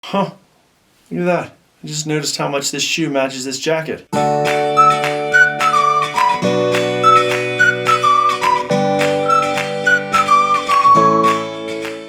Huh, look at that. I just noticed how much this shoe matches this jacket.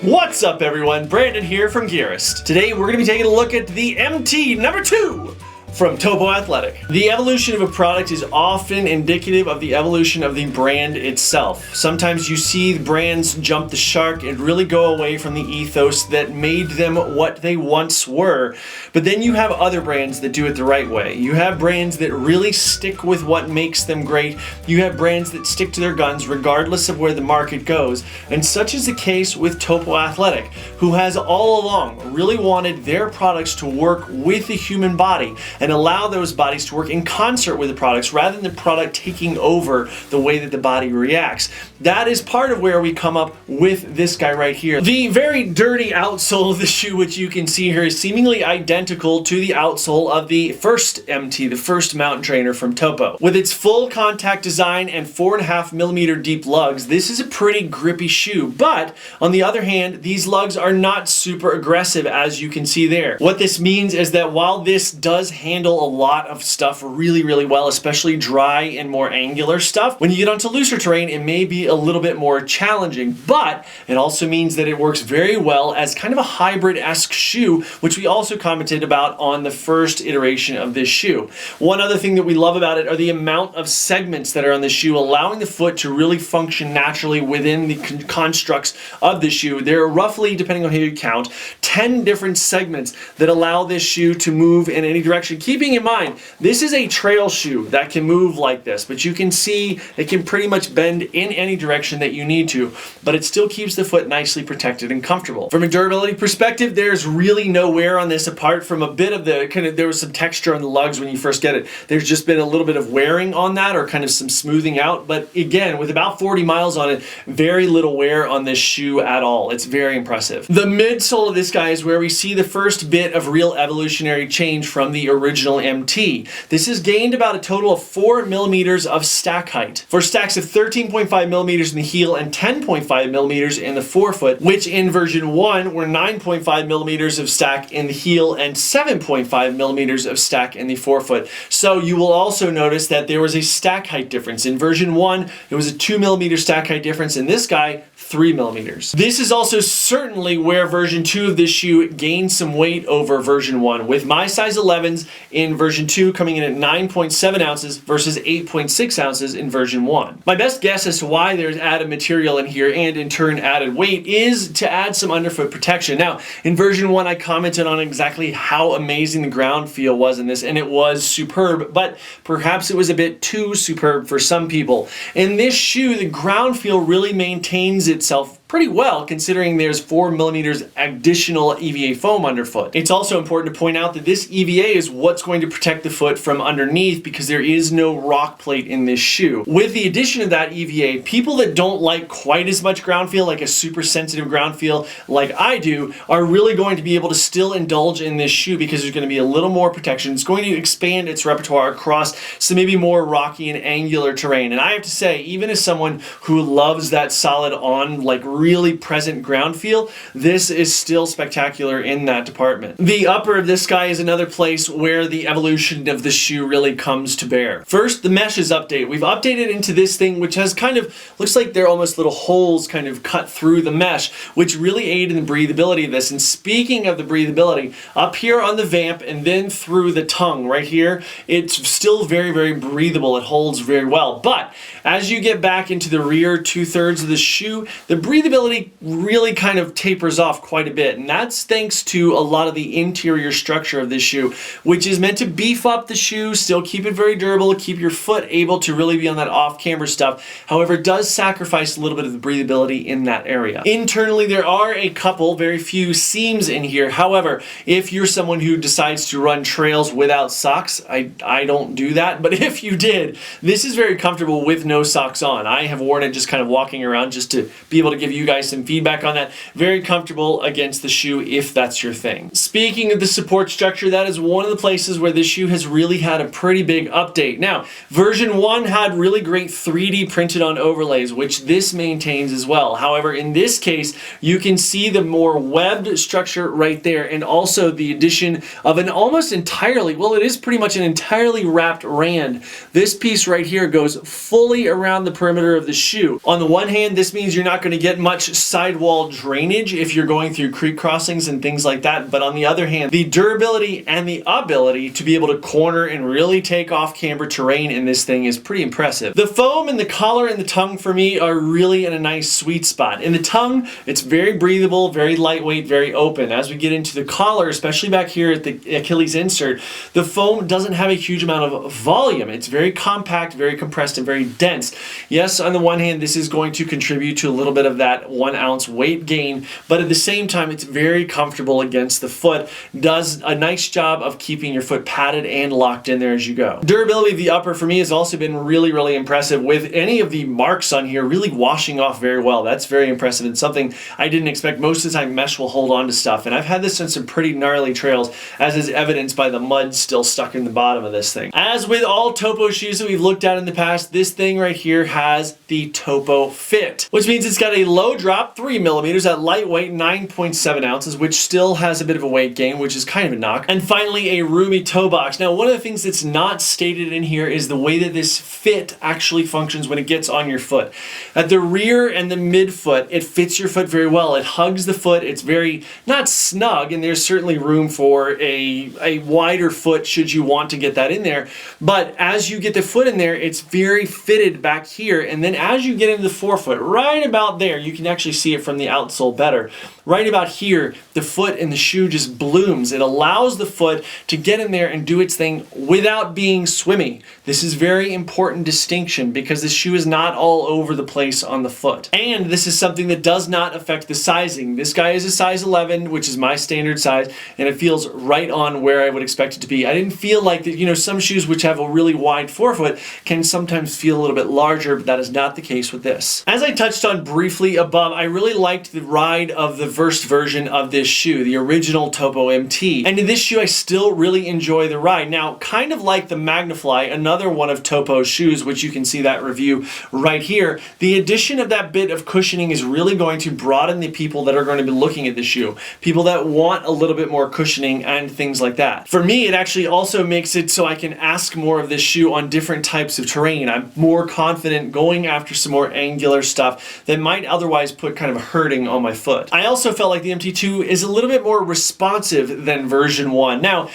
What's up everyone, Brandon here from Gearist. Today we're going to be taking a look at the MT-2 from Topo Athletic. The evolution of a product is often indicative of the evolution of the brand itself. Sometimes you see brands jump the shark and really go away from the ethos that made them what they once were. But then you have other brands that do it the right way. You have brands that really stick with what makes them great. You have brands that stick to their guns regardless of where the market goes. And such is the case with Topo Athletic, who has all along really wanted their products to work with the human body and allow those bodies to work in concert with the products rather than the product taking over the way that the body reacts. That is part of where we come up with this guy right here. The very dirty outsole of the shoe, which you can see here, is seemingly identical to the outsole of the first MT, the first mountain trainer from Topo. With its full contact design and 4.5mm deep lugs, this is a pretty grippy shoe, but on the other hand, these lugs are not super aggressive, as you can see there. What this means is that while this does handle a lot of stuff really well, especially dry and more angular stuff, when you get onto looser terrain, it may be a little bit more challenging, but it also means that it works very well as kind of a hybrid-esque shoe, which we also commented about on the first iteration of this shoe. One other thing that we love about it are the amount of segments that are on the shoe, allowing the foot to really function naturally within the constructs of the shoe. There are roughly, depending on how you count, 10 different segments that allow this shoe to move in any direction. Keeping in mind, this is a trail shoe that can move like this, but you can see it can pretty much bend in any direction that you need to, but it still keeps the foot nicely protected and comfortable. From a durability perspective, there's really no wear on this apart from a bit of the there was some texture on the lugs when you first get it. There's just been a little bit of wearing on that, or kind of some smoothing out, but again, with about 40 miles on it, very little wear on this shoe at all. It's very impressive. The midsole of this guy is where we see the first bit of real evolutionary change from the original MT. This has gained about a total of 4mm of stack height, for stacks of 13.5mm in the heel and 10.5mm in the forefoot, which in version 1 were 9.5mm of stack in the heel and 7.5mm of stack in the forefoot. So you will also notice that there was a stack height difference. In version 1, it was a 2mm stack height difference. In this guy, 3mm. This is also certainly where version 2 of this shoe gained some weight over version 1, with my size 11s in version 2 coming in at 9.7 ounces versus 8.6 ounces in version 1. My best guess as to why there's added material in here and in turn added weight is to add some underfoot protection. Now, in version 1 I commented on exactly how amazing the ground feel was in this, and it was superb, but perhaps it was a bit too superb for some people. In this shoe, the ground feel really maintains itself pretty well, considering there's 4mm additional EVA foam underfoot. It's also important to point out that this EVA is what's going to protect the foot from underneath, because there is no rock plate in this shoe. With the addition of that EVA, people that don't like quite as much ground feel, like a super sensitive ground feel like I do, are really going to be able to still indulge in this shoe, because there's going to be a little more protection. It's going to expand its repertoire across some maybe more rocky and angular terrain. And I have to say, even as someone who loves that solid on, like really present ground feel, this is still spectacular in that department. The upper of this guy is another place where the evolution of the shoe really comes to bear. First, the meshes update. We've updated into this thing which has kind of, looks like they're almost little holes kind of cut through the mesh, which really aid in the breathability of this. And speaking of the breathability, up here on the vamp and then through the tongue right here, it's still very breathable. It holds very well. But as you get back into the rear 2/3 of the shoe, the breathability really kind of tapers off quite a bit, and that's thanks to a lot of the interior structure of this shoe, which is meant to beef up the shoe, still keep it very durable, keep your foot able to really be on that off-camber stuff. However, it does sacrifice a little bit of the breathability in that area. Internally, there are a couple, very few seams in here. However, if you're someone who decides to run trails without socks, I don't do that, but if you did, this is very comfortable with no socks on. I have worn it just kind of walking around just to be able to give give you guys some feedback on that. Very comfortable against the shoe if that's your thing. Speaking of the support structure, that is one of the places where this shoe has really had a pretty big update. Now, version 1 had really great 3D printed on overlays, which this maintains as well. However, in this case, you can see the more webbed structure right there, and also the addition of an almost entirely, well, it is pretty much an entirely wrapped rand. This piece right here goes fully around the perimeter of the shoe. On the one hand, this means you're not going to get much sidewall drainage if you're going through creek crossings and things like that, but on the other hand, the durability and the ability to be able to corner and really take off camber terrain in this thing is pretty impressive. The foam and the collar and the tongue for me are really in a nice sweet spot. In the tongue, it's very breathable, very lightweight, very open. As we get into the collar, especially back here at the Achilles insert, the foam doesn't have a huge amount of volume. It's very compact, very compressed, and very dense. Yes, on the one hand, this is going to contribute to a little bit of that 1 ounce weight gain, but at the same time, it's very comfortable against the foot. Does a nice job of keeping your foot padded and locked in there as you go. Durability of the upper for me has also been really, really impressive, with any of the marks on here really washing off very well. That's very impressive and something I didn't expect. Most of the time, mesh will hold on to stuff, and I've had this on some pretty gnarly trails, as is evidenced by the mud still stuck in the bottom of this thing. As with all Topo shoes that we've looked at in the past, this thing right here has the Topo Fit, which means it's got a low drop, 3 millimeters, at lightweight, 9.7 ounces, which still has a bit of a weight gain, which is kind of a knock. And finally, a roomy toe box. Now, one of the things that's not stated in here is the way that this fit actually functions when it gets on your foot. At the rear and the midfoot, it fits your foot very well. It hugs the foot. It's very, not snug, and there's certainly room for a wider foot should you want to get that in there. But as you get the foot in there, it's very fitted back here. And then as you get into the forefoot, right about there, you can actually see it from the outsole better. Right about here, the foot in the shoe just blooms. It allows the foot to get in there and do its thing without being swimmy. This is very important distinction because the shoe is not all over the place on the foot. And this is something that does not affect the sizing. This guy is a size 11, which is my standard size, and it feels right on where I would expect it to be. I didn't feel like that, you know, some shoes which have a really wide forefoot can sometimes feel a little bit larger, but that is not the case with this. As I touched on briefly above, I really liked the ride of the first version of this shoe, the original Topo MT. And in this shoe, I still really enjoy the ride. Now, kind of like the Magnafly, another one of Topo's shoes, which you can see that review right here, the addition of that bit of cushioning is really going to broaden the people that are going to be looking at the shoe. People that want a little bit more cushioning and things like that. For me, it actually also makes it so I can ask more of this shoe on different types of terrain. I'm more confident going after some more angular stuff that might otherwise put kind of hurting on my foot. I also felt like the MT-2 is a little bit more responsive than version 1. Now,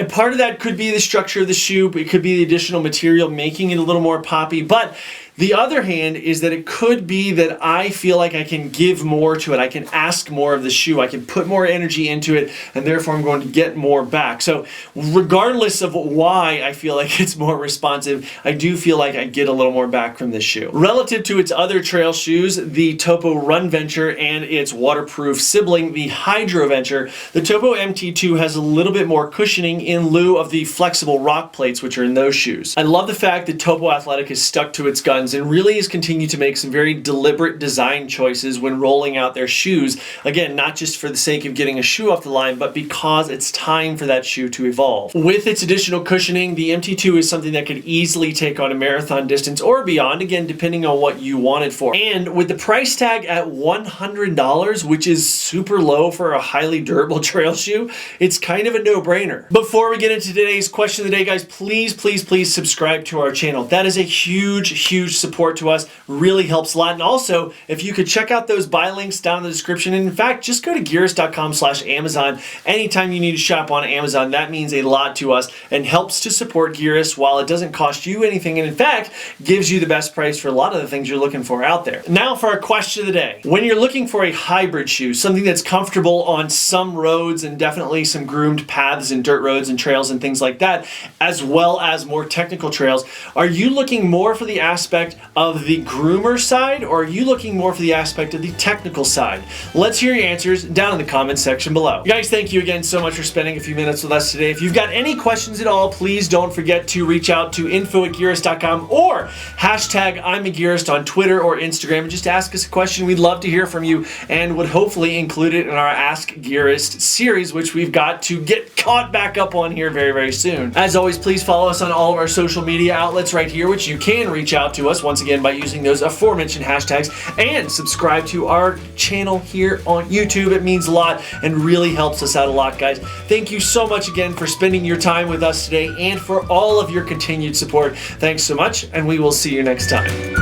part of that could be the structure of the shoe, it could be the additional material making it a little more poppy, but the other hand is that it could be that I feel like I can give more to it. I can ask more of the shoe. I can put more energy into it, and therefore I'm going to get more back. So regardless of why I feel like it's more responsive, I do feel like I get a little more back from this shoe. Relative to its other trail shoes, the Topo Run Venture and its waterproof sibling, the Hydro Venture, the Topo MT-2 has a little bit more cushioning in lieu of the flexible rock plates which are in those shoes. I love the fact that Topo Athletic has stuck to its guns and really has continued to make some very deliberate design choices when rolling out their shoes. Again, not just for the sake of getting a shoe off the line, but because it's time for that shoe to evolve. With its additional cushioning, the MT-2 is something that could easily take on a marathon distance or beyond, again, depending on what you want it for. And with the price tag at $100, which is super low for a highly durable trail shoe, it's kind of a no-brainer. Before we get into today's question of the day, guys, please subscribe to our channel. That is a huge support to us, really helps a lot. And also, if you could check out those buy links down in the description, and in fact, just go to gearist.com/Amazon anytime you need to shop on Amazon. That means a lot to us and helps to support Gearist while it doesn't cost you anything, and in fact, gives you the best price for a lot of the things you're looking for out there. Now for our question of the day. When you're looking for a hybrid shoe, something that's comfortable on some roads and definitely some groomed paths and dirt roads and trails and things like that, as well as more technical trails, are you looking more for the aspect aspect of the groomer side, or are you looking more for the aspect of the technical side? Let's hear your answers down in the comments section below. Guys, thank you again so much for spending a few minutes with us today. If you've got any questions at all, please don't forget to reach out to info@gearist.com or hashtag I'm a Gearist on Twitter or Instagram and just ask us a question. We'd love to hear from you and would hopefully include it in our Ask Gearist series, which we've got to get caught back up on here very, very soon. As always, please follow us on all of our social media outlets right here, which you can reach out to us once again by using those aforementioned hashtags, and subscribe to our channel here on YouTube. It means a lot and really helps us out a lot, guys. Thank you so much again for spending your time with us today and for all of your continued support. Thanks so much, and we will see you next time.